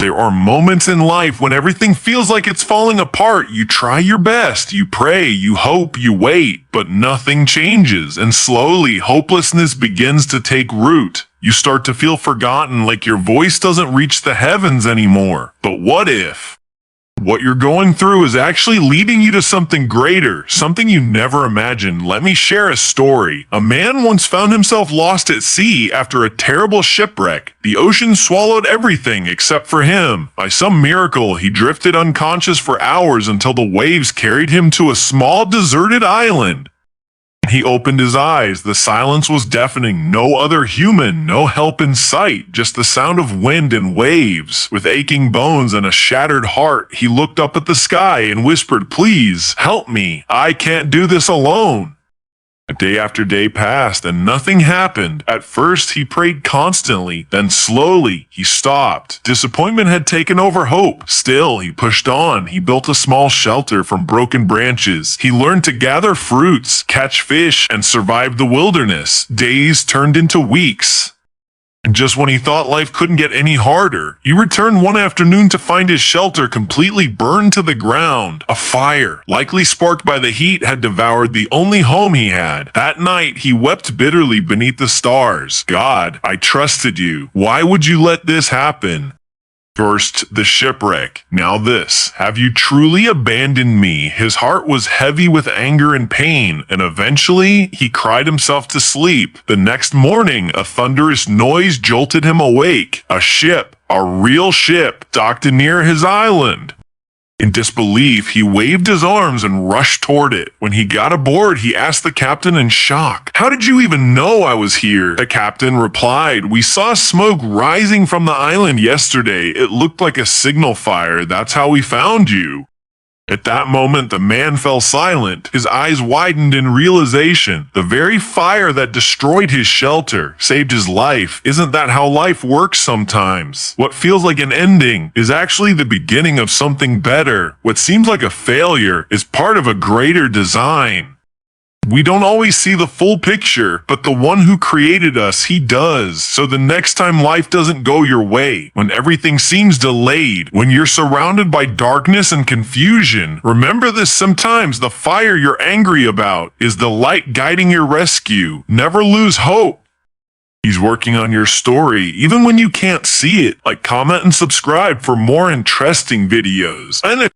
There are moments in life when everything feels like it's falling apart. You try your best, you pray, you hope, you wait, but nothing changes, and slowly hopelessness begins to take root. You start to feel forgotten, like your voice doesn't reach the heavens anymore. But what if what you're going through is actually leading you to something greater, something you never imagined? Let me share a story. A man once found himself lost at sea after a terrible shipwreck. The ocean swallowed everything except for him. By some miracle, he drifted unconscious for hours until the waves carried him to a small deserted island. He opened his eyes. The silence was deafening. No other human, no help in sight, just the sound of wind and waves. With aching bones and a shattered heart, he looked up at the sky and whispered, "Please, help me. I can't do this alone." Day after day passed and nothing happened. At first, he prayed constantly. Then slowly, he stopped. Disappointment had taken over hope. Still, he pushed on. He built a small shelter from broken branches. He learned to gather fruits, catch fish, and survive the wilderness. Days turned into weeks. And just when he thought life couldn't get any harder, he returned one afternoon to find his shelter completely burned to the ground. A fire, likely sparked by the heat, had devoured the only home he had. That night, he wept bitterly beneath the stars. "God, I trusted you. Why would you let this happen?" First, the shipwreck. Now this. "Have you truly abandoned me?" His heart was heavy with anger and pain, and eventually, he cried himself to sleep. The next morning, a thunderous noise jolted him awake. A ship, a real ship, docked near his island. In disbelief, he waved his arms and rushed toward it. When he got aboard, he asked the captain in shock, "How did you even know I was here?" The captain replied, "We saw smoke rising from the island yesterday. It looked like a signal fire. That's how we found you." At that moment, the man fell silent. His eyes widened in realization. The very fire that destroyed his shelter saved his life. Isn't that how life works sometimes? What feels like an ending is actually the beginning of something better. What seems like a failure is part of a greater design. We don't always see the full picture, but the one who created us, he does. So the next time life doesn't go your way, when everything seems delayed, when you're surrounded by darkness and confusion, remember this: sometimes the fire you're angry about is the light guiding your rescue. Never lose hope. He's working on your story, even when you can't see it. Like, comment, and subscribe for more interesting videos. And